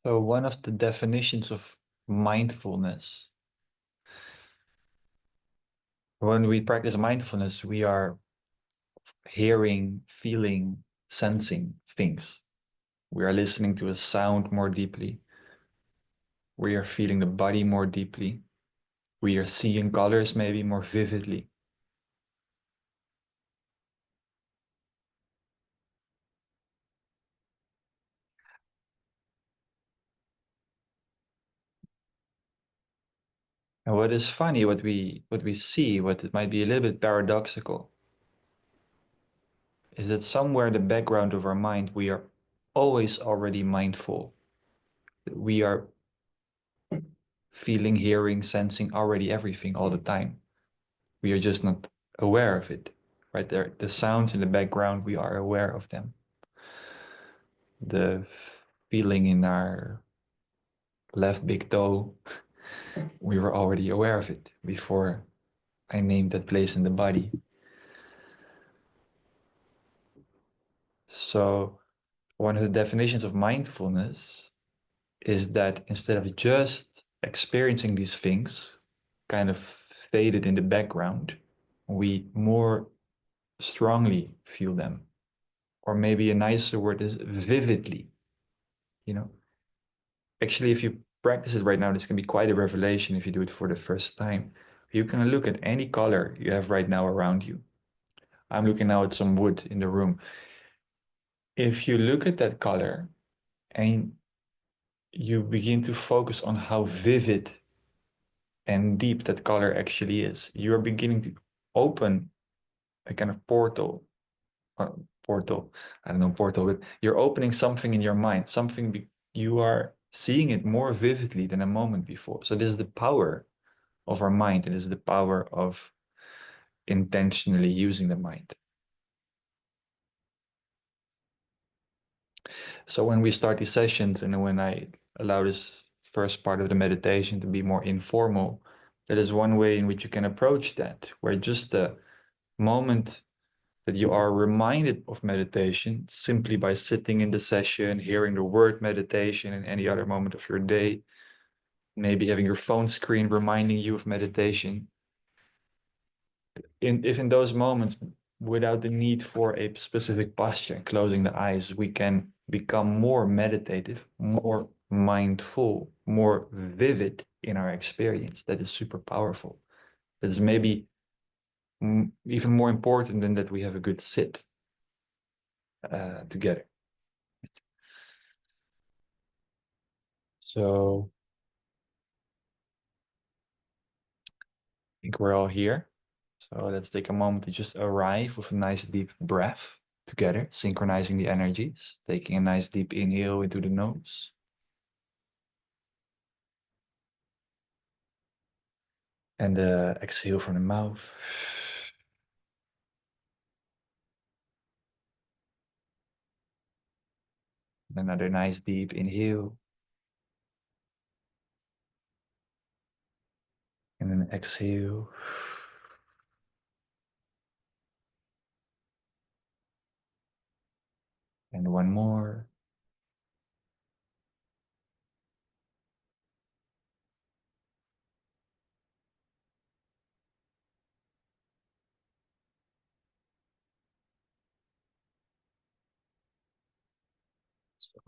So one of the definitions of mindfulness, when we practice mindfulness, we are hearing, feeling, sensing things. We are listening to a sound more deeply. We are feeling the body more deeply. We are seeing colors maybe more vividly. And what is funny, what we see, what it might be a little bit paradoxical, is that somewhere in the background of our mind, we are always already mindful. We are feeling, hearing, sensing already everything all the time. We are just not aware of it, right? There, the sounds in the background, we are aware of them. The feeling in our left big toe, we were already aware of it before I named that place in the body. So one of the definitions of mindfulness is that instead of just experiencing these things kind of faded in the background, we more strongly feel them. Or maybe a nicer word is vividly, you know. Actually, if you practice it right now, this can be quite a revelation if you do it for the first time. You can look at any color you have right now around you. I'm looking now at some wood in the room. If you look at that color and you begin to focus on how vivid and deep that color actually is, you are beginning to open a kind of portal. Portal, I don't know, portal, but you're opening something in your mind, something you are seeing it more vividly than a moment before. So this is the power of our mind. It is the power of intentionally using the mind. So when we start these sessions and when I allow this first part of the meditation to be more informal, that is one way in which you can approach that, where just the moment that you are reminded of meditation simply by sitting in the session, hearing the word meditation in any other moment of your day, maybe having your phone screen reminding you of meditation. If in those moments, without the need for a specific posture and closing the eyes, we can become more meditative, more mindful, more vivid in our experience, that is super powerful. That is maybe even more important than that we have a good sit together. So I think we're all here. So let's take a moment to just arrive with a nice deep breath together, synchronizing the energies, taking a nice deep inhale into the nose. And exhale from the mouth. Another nice deep inhale. And then exhale. And one more.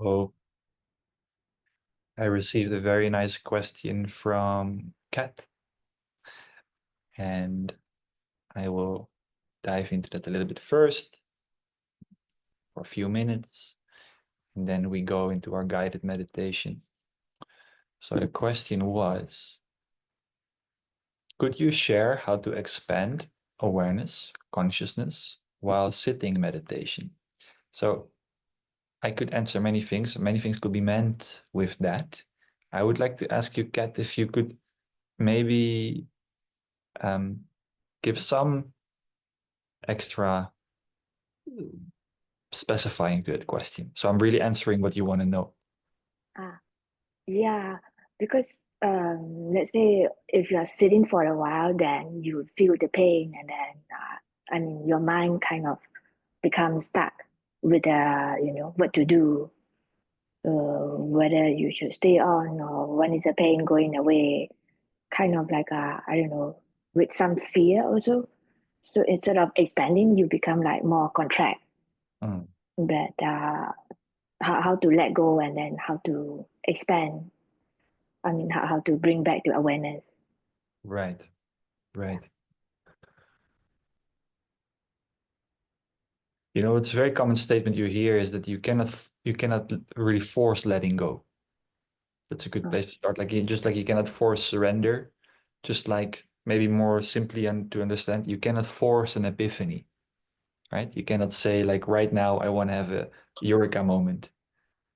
So I received a very nice question from Kat. And I will dive into that a little bit first for a few minutes. And then we go into our guided meditation. So the question was, could you share how to expand awareness, consciousness while sitting meditation? So I could answer many things. Many things could be meant with that. I would like to ask you, Kat, if you could maybe give some extra specifying to that question. So I'm really answering what you want to know. Yeah, because let's say if you are sitting for a while, then you feel the pain, and then your mind kind of becomes stuck with what to do. whether you should stay on or when is the pain going away, kind of like I don't know, with some fear also. So instead of expanding, you become like more contract. Mm, But how to let go and then how to expand. I mean, how to bring back to awareness. right, right. You know, it's a very common statement you hear is that you cannot really force letting go. That's a good Oh, place to start. Like just like you cannot force surrender, just like maybe more simply and to understand, you cannot force an epiphany, right? You cannot say like right now I want to have a eureka moment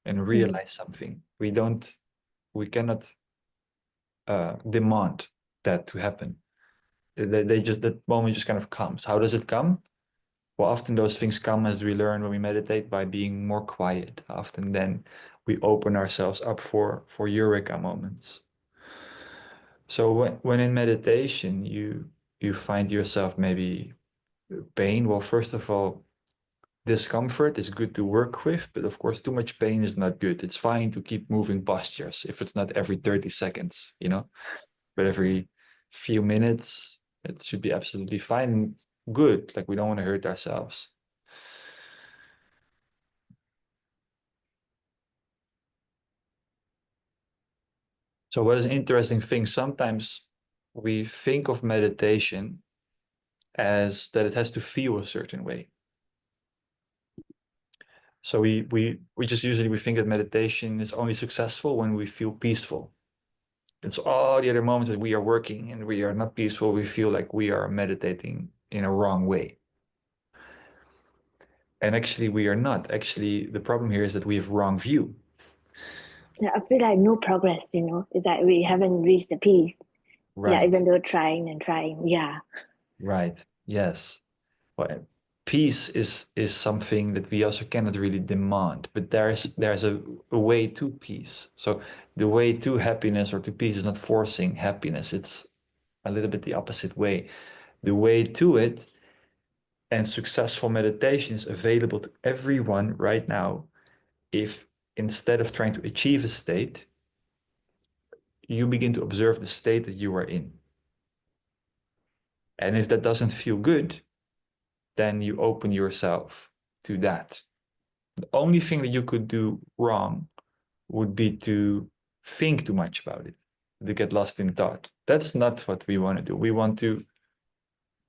and mm. realize something. We cannot demand that to happen. They just that moment just kind of comes. How does it come? Well, often those things come as we learn when we meditate by being more quiet. Often then we open ourselves up for eureka moments. So when in meditation you find yourself maybe pain, well, first of all, discomfort is good to work with, but of course, too much pain is not good. It's fine to keep moving postures if it's not every 30 seconds, but every few minutes, it should be absolutely fine and good. Like we don't want to hurt ourselves. So what is an interesting thing? Sometimes we think of meditation as that it has to feel a certain way. So we just usually we think that meditation is only successful when we feel peaceful. It's all the other moments that we are working and we are not peaceful, we feel like we are meditating in a wrong way. And actually we are not. Actually, the problem here is that we have wrong view. Yeah, I feel like no progress, It's like we haven't reached the peace. Yeah, Right, even though trying and trying. Yeah. right. Yes. Well, peace is something that we also cannot really demand, but there's a way to peace. So the way to happiness or to peace is not forcing happiness. It's a little bit the opposite way. The way to it and successful meditation is available to everyone right now if instead of trying to achieve a state, you begin to observe the state that you are in. And if that doesn't feel good, then you open yourself to that. The only thing that you could do wrong would be to think too much about it, to get lost in thought. That's not what we want to do.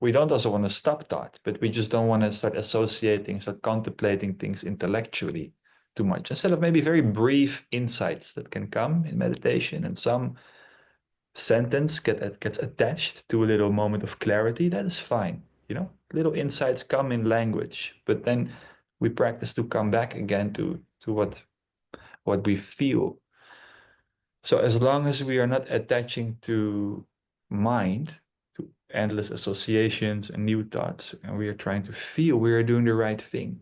We don't also want to stop thought, but we just don't want to start associating, start contemplating things intellectually too much. Instead of maybe very brief insights that can come in meditation and some sentence gets attached to a little moment of clarity, that is fine. Little insights come in language, but then we practice to come back again to what we feel. So as long as we are not attaching to mind, to endless associations and new thoughts, and we are trying to feel, we are doing the right thing.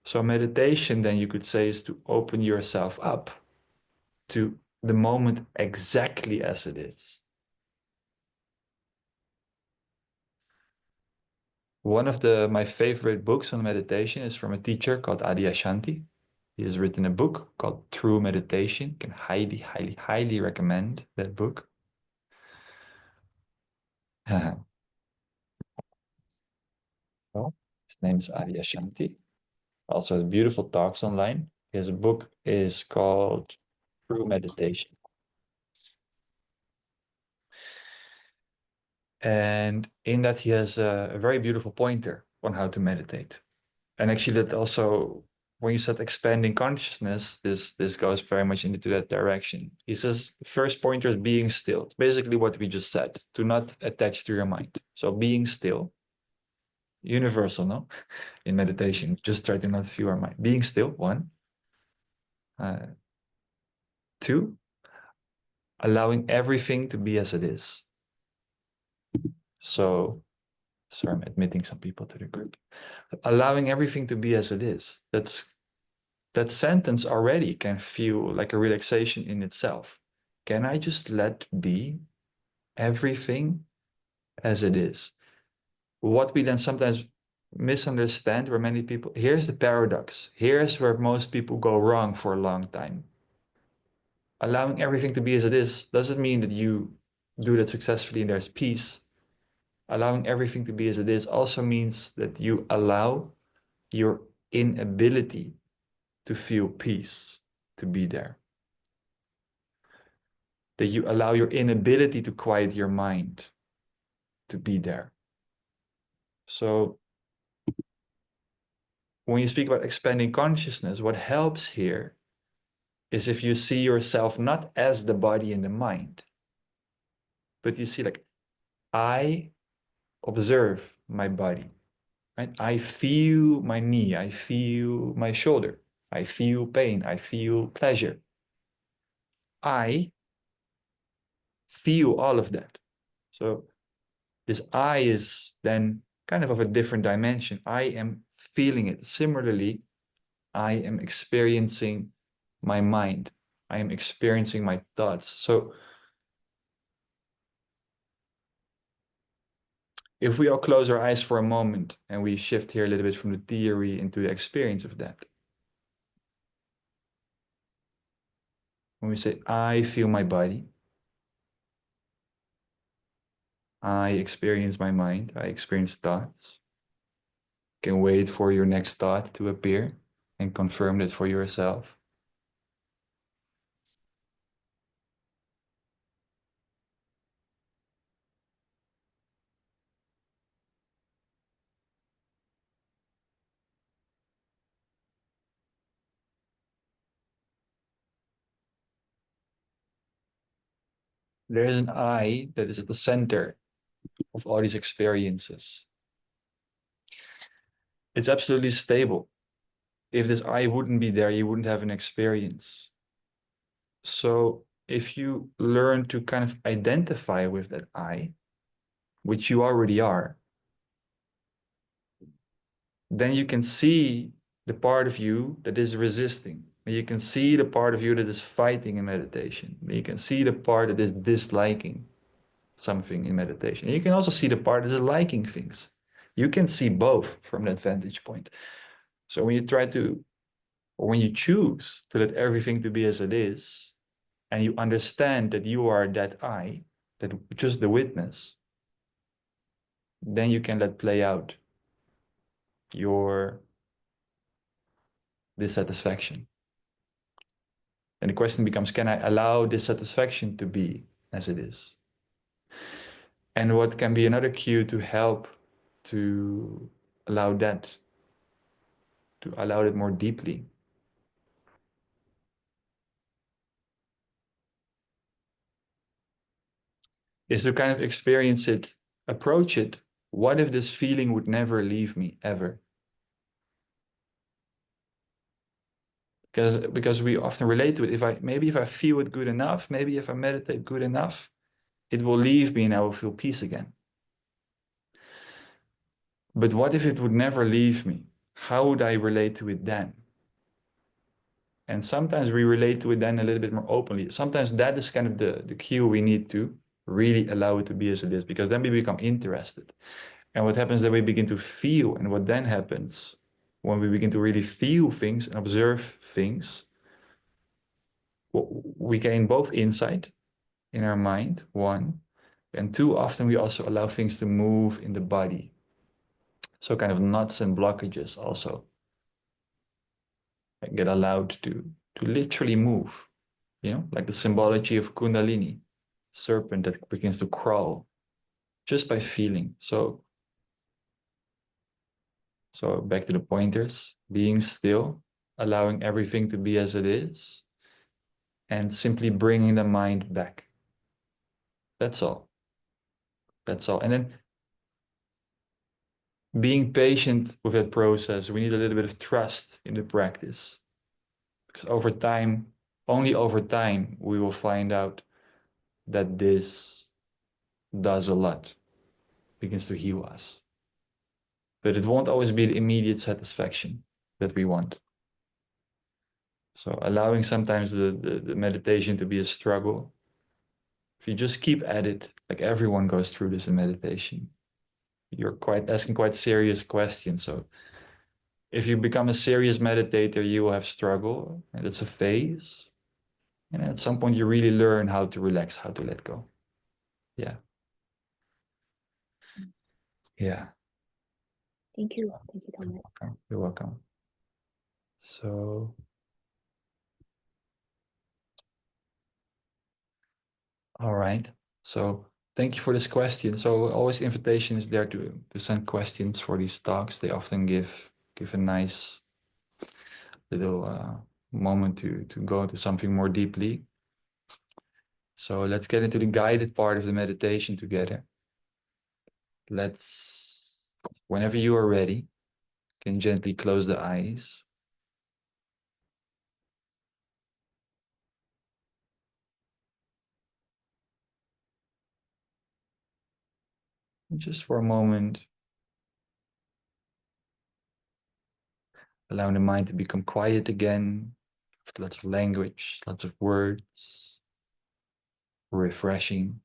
So meditation, then you could say, is to open yourself up to the moment exactly as it is. One of my favorite books on meditation is from a teacher called Adyashanti. He has written a book called True Meditation. Can highly, highly, highly recommend that book. Well, his name is Adyashanti. Also has beautiful talks online. His book is called True Meditation. And in that he has a very beautiful pointer on how to meditate. And actually that also, when you said expanding consciousness, this goes very much into that direction. He says the first pointer is being still. It's basically what we just said. Do not attach to your mind. So being still, universal, no? In meditation, just try to not feel our mind. Being still, one. Two, allowing everything to be as it is. So, sorry, I'm admitting some people to the group. Allowing everything to be as it is. That sentence already can feel like a relaxation in itself. Can I just let be everything as it is? What we then sometimes misunderstand, where many people, here's the paradox. Here's where most people go wrong for a long time. Allowing everything to be as it is doesn't mean that you do that successfully and there's peace. Allowing everything to be as it is also means that you allow your inability to feel peace to be there. That you allow your inability to quiet your mind to be there. So when you speak about expanding consciousness, what helps here is if you see yourself not as the body and the mind, but you see like, I observe my body, right? I feel my knee, I feel my shoulder, I feel pain, I feel pleasure. I feel all of that. So this I is then kind of a different dimension. I am feeling it. Similarly, I am experiencing my mind. I am experiencing my thoughts. So if we all close our eyes for a moment and we shift here a little bit from the theory into the experience of that. When we say, I feel my body, I experience my mind, I experience thoughts. You can wait for your next thought to appear and confirm that for yourself. There is an I that is at the center of all these experiences. It's absolutely stable. If this I wouldn't be there, you wouldn't have an experience. So if you learn to kind of identify with that I, which you already are, then you can see the part of you that is resisting. You can see the part of you that is fighting in meditation. You can see the part that is disliking something in meditation. And you can also see the part that is liking things. You can see both from that vantage point. So when you try to, or when you choose to let everything to be as it is, and you understand that you are that I, that just the witness, then you can let play out your dissatisfaction. And the question becomes, can I allow dissatisfaction to be as it is? And what can be another cue to help to allow that, to allow it more deeply, is to kind of experience it, approach it. What if this feeling would never leave me ever? Because we often relate to it. Maybe if I feel it good enough, maybe if I meditate good enough, it will leave me and I will feel peace again. But what if it would never leave me? How would I relate to it then? And sometimes we relate to it then a little bit more openly. Sometimes that is kind of the cue we need to really allow it to be as it is, because then we become interested. And what happens then we begin to feel, and what then happens when we begin to really feel things and observe things, we gain both insight in our mind, one, and two, often we also allow things to move in the body. So kind of knots and blockages also get allowed to literally move, like the symbology of Kundalini, serpent that begins to crawl just by feeling. So back to the pointers, being still, allowing everything to be as it is, and simply bringing the mind back. That's all. That's all. And then being patient with that process, we need a little bit of trust in the practice. Because over time, only over time, we will find out that this does a lot, begins to heal us. But it won't always be the immediate satisfaction that we want. So allowing sometimes the meditation to be a struggle. If you just keep at it, like everyone goes through this in meditation, you're quite asking quite serious questions. So if you become a serious meditator, you will have struggle, and it's a phase. And at some point, you really learn how to relax, how to let go. Yeah. Yeah. Thank you. Thank you, Thomas. Okay. You're welcome. So, all right. So thank you for this question. So always invitation is there to send questions for these talks. They often give a nice little moment to go into something more deeply. So let's get into the guided part of the meditation together. Whenever you are ready, you can gently close the eyes. And just for a moment, allow the mind to become quiet again, with lots of language, lots of words, refreshing.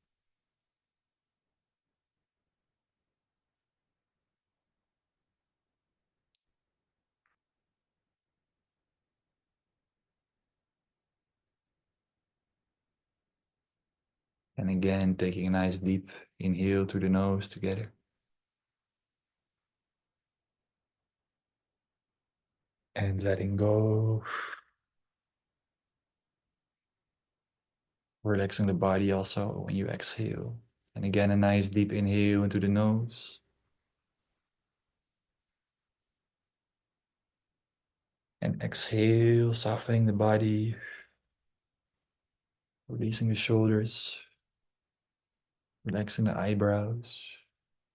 And again, taking a nice deep inhale through the nose together. And letting go. Relaxing the body also when you exhale. And again, a nice deep inhale into the nose. And exhale, softening the body. Releasing the shoulders. Relaxing the eyebrows,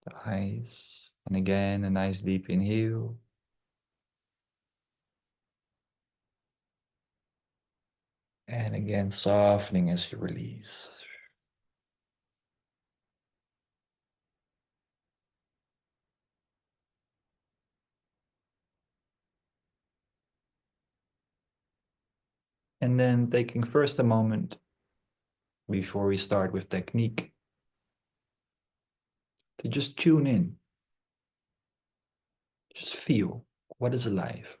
the eyes. And again, a nice deep inhale. And again, softening as you release. And then taking first a moment before we start with technique to just tune in. Just feel what is alive.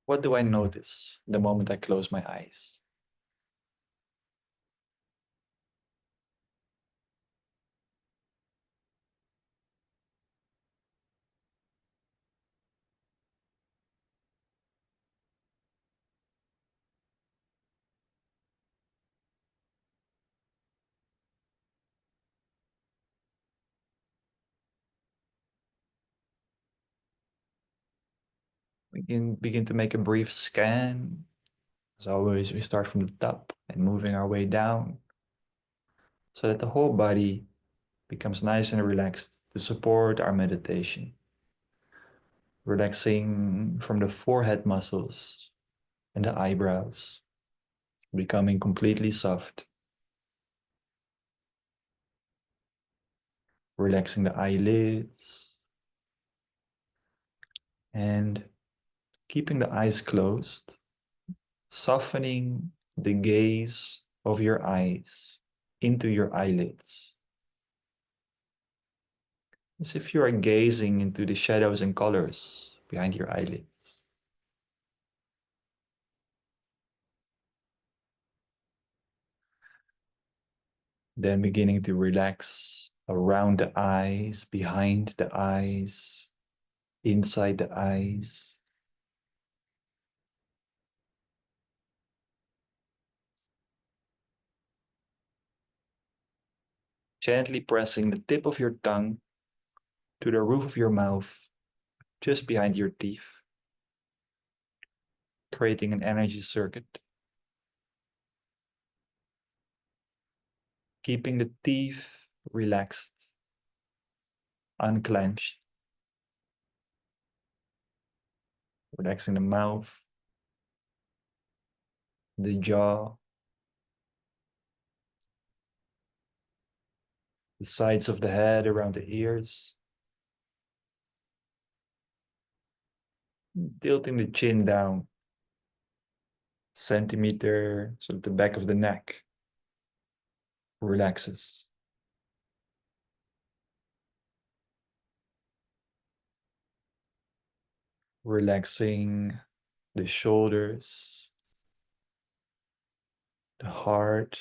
What do I notice the moment I close my eyes? We can begin to make a brief scan. As always, we start from the top and moving our way down so that the whole body becomes nice and relaxed to support our meditation. Relaxing from the forehead muscles and the eyebrows, becoming completely soft. Relaxing the eyelids and keeping the eyes closed, softening the gaze of your eyes into your eyelids. As if you are gazing into the shadows and colors behind your eyelids. Then beginning to relax around the eyes, behind the eyes, inside the eyes. Gently pressing the tip of your tongue to the roof of your mouth, just behind your teeth, creating an energy circuit. Keeping the teeth relaxed unclenched, relaxing the mouth, the jaw, the sides of the head around the ears, tilting the chin down, centimeter, so the back of the neck relaxes. Relaxing the shoulders, the heart,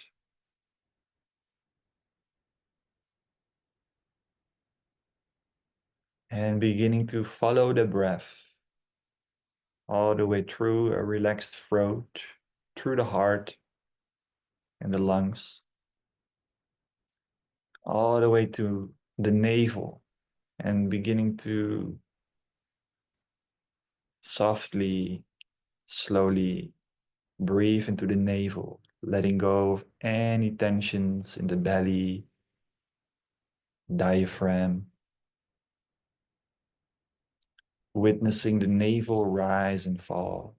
and beginning to follow the breath all the way through a relaxed throat, through the heart and the lungs, all the way to the navel, and beginning to softly, slowly breathe into the navel, letting go of any tensions in the belly, diaphragm, witnessing the navel rise and fall.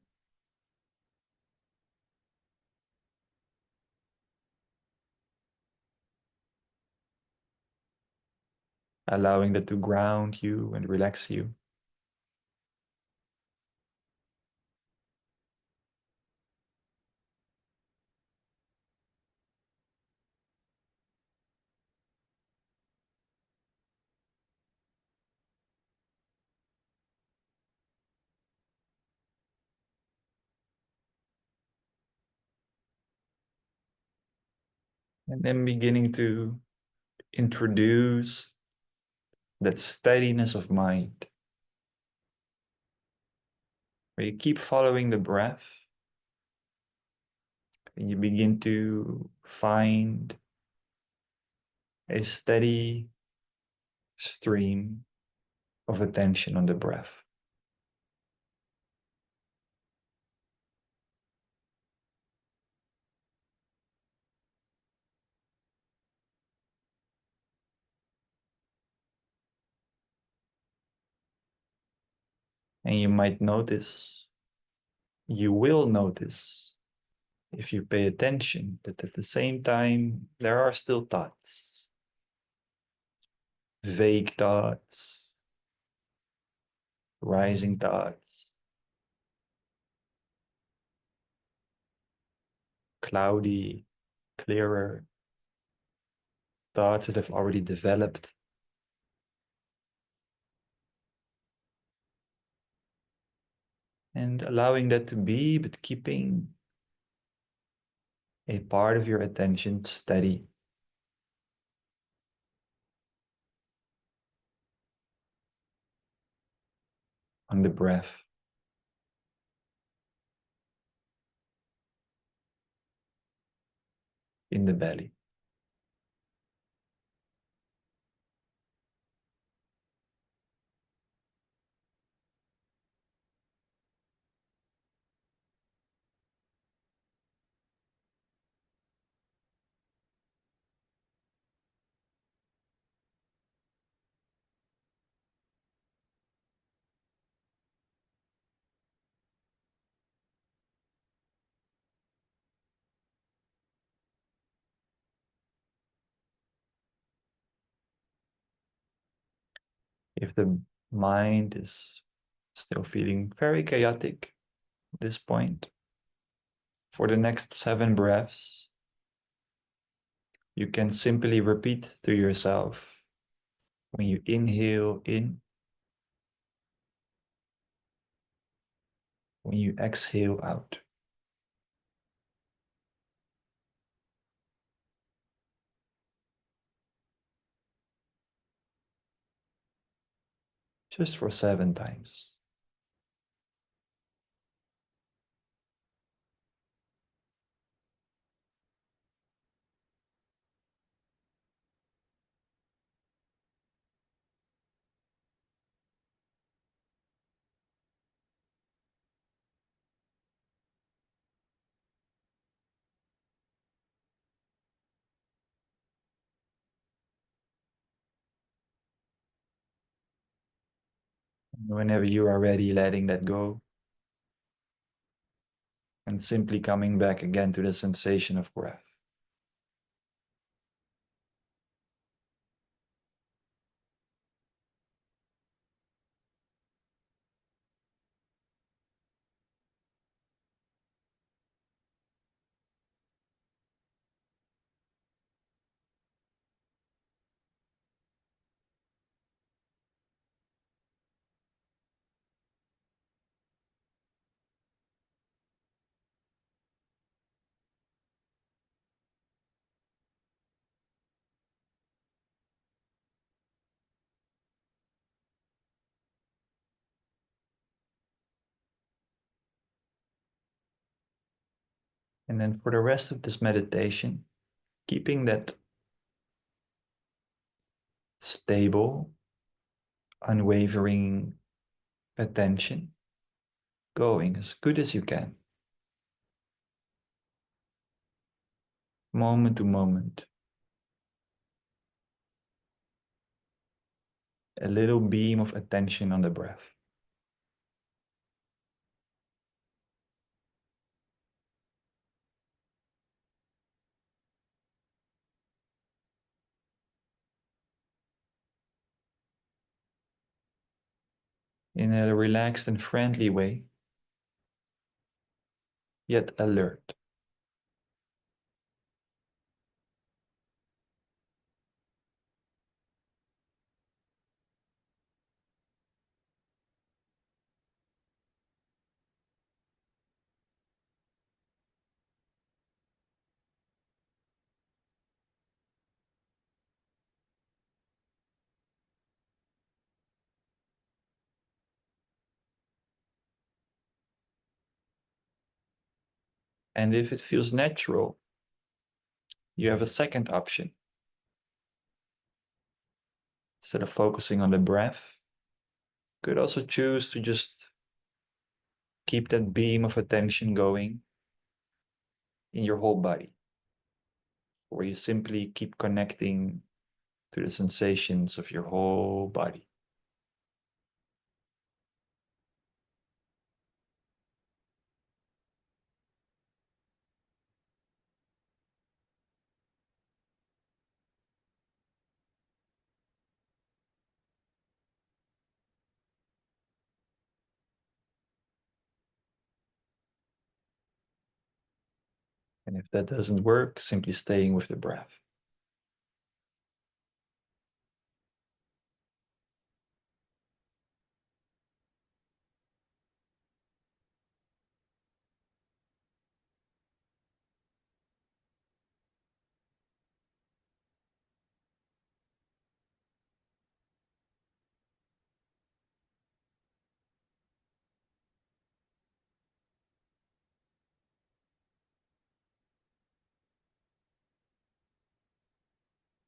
Allowing that to ground you and relax you. And then beginning to introduce that steadiness of mind, where you keep following the breath and you begin to find a steady stream of attention on the breath. And you might notice, you will notice, if you pay attention, that at the same time, there are still thoughts, vague thoughts, rising thoughts, cloudy, clearer thoughts that have already developed. And allowing that to be, but keeping a part of your attention steady on the breath in the belly. If the mind is still feeling very chaotic at this point, for the next 7 breaths, you can simply repeat to yourself when you inhale in, when you exhale out. Just for 7 times. Whenever you are ready, letting that go. And simply coming back again to the sensation of breath. And then for the rest of this meditation, keeping that stable, unwavering attention going as good as you can, moment to moment. A little beam of attention on the breath. In a relaxed and friendly way, yet alert. And if it feels natural, you have a second option. Instead of focusing on the breath, you could also choose to just keep that beam of attention going in your whole body, where you simply keep connecting to the sensations of your whole body. And if that doesn't work, simply staying with the breath.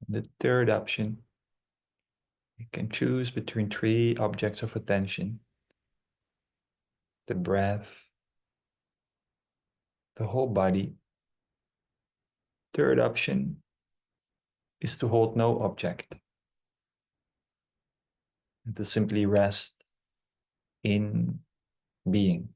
And the third option, you can choose between three objects of attention: the breath, the whole body. Third option is to hold no object and to simply rest in being.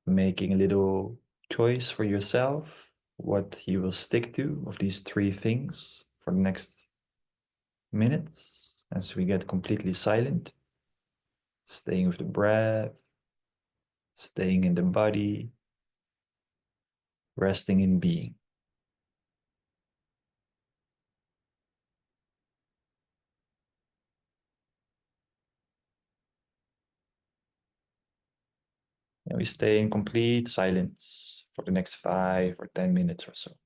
Making a little choice for yourself what you will stick to of these three things for the next minutes as we get completely silent, staying with the breath, staying in the body, resting in being. And we stay in complete silence for the next 5 or 10 minutes or so.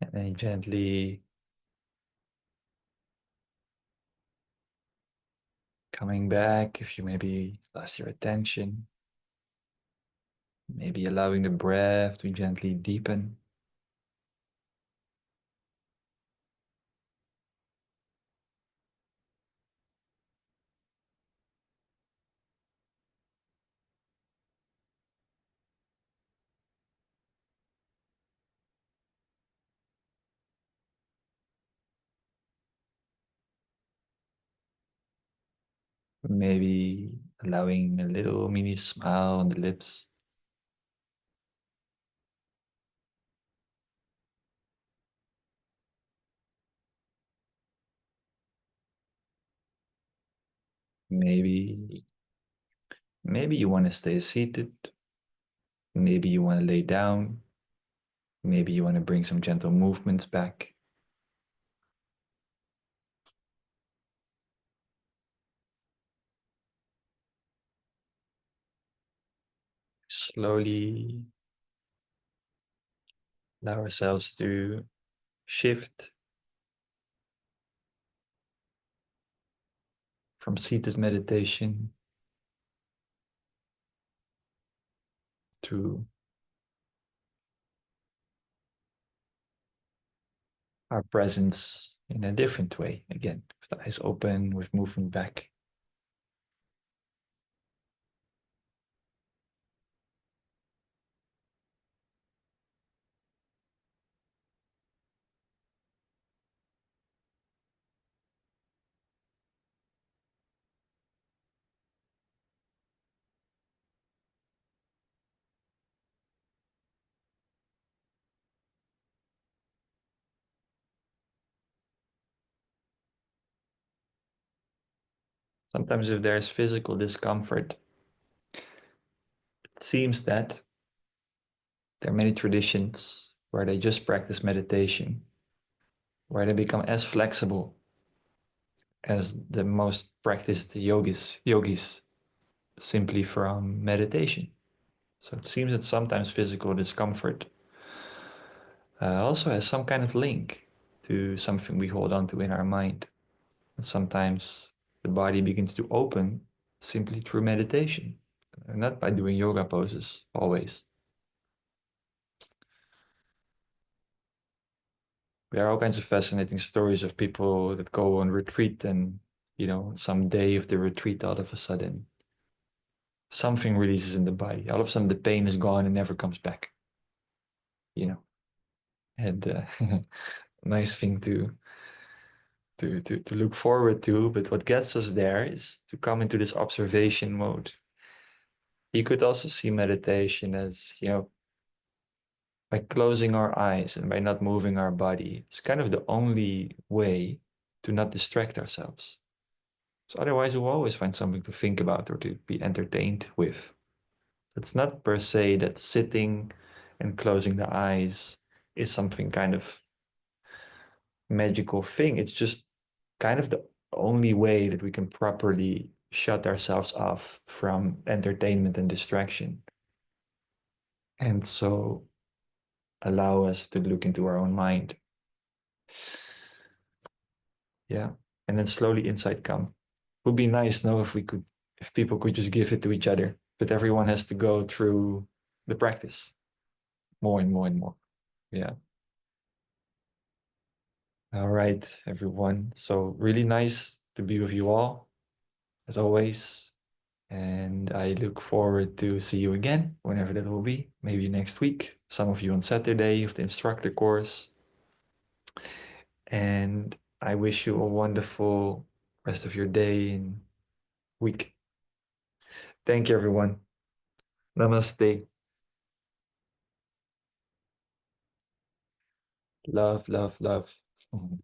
And then gently coming back if you maybe lost your attention. Maybe allowing the breath to gently deepen. Maybe allowing a little mini smile on the lips. Maybe, maybe you want to stay seated. Maybe you want to lay down. Maybe you want to bring some gentle movements back. Slowly allow ourselves to shift from seated meditation to our presence in a different way. Again, with the eyes open, with movement back. Sometimes if there's physical discomfort, it seems that there are many traditions where they just practice meditation, where they become as flexible as the most practiced yogis simply from meditation. So it seems that sometimes physical discomfort also has some kind of link to something we hold on to in our mind. And sometimes the body begins to open simply through meditation, not by doing yoga poses always. There are all kinds of fascinating stories of people that go on retreat and, some day of the retreat, all of a sudden, something releases in the body. All of a sudden, the pain is gone and never comes back. You know, and nice thing to look forward to. But what gets us there is to come into this observation mode. You could also see meditation as, by closing our eyes and by not moving our body. It's kind of the only way to not distract ourselves. So otherwise, we'll always find something to think about or to be entertained with. It's not per se that sitting and closing the eyes is something kind of magical thing. It's just kind of the only way that we can properly shut ourselves off from entertainment and distraction. And so allow us to look into our own mind. Yeah. And then slowly insight come. Would be nice, no, if people could just give it to each other. But everyone has to go through the practice more and more and more. Yeah. All right, everyone. So really nice to be with you all, as always. And I look forward to see you again, whenever that will be. Maybe next week. Some of you on Saturday of the instructor course. And I wish you a wonderful rest of your day and week. Thank you, everyone. Namaste. Love, love, love.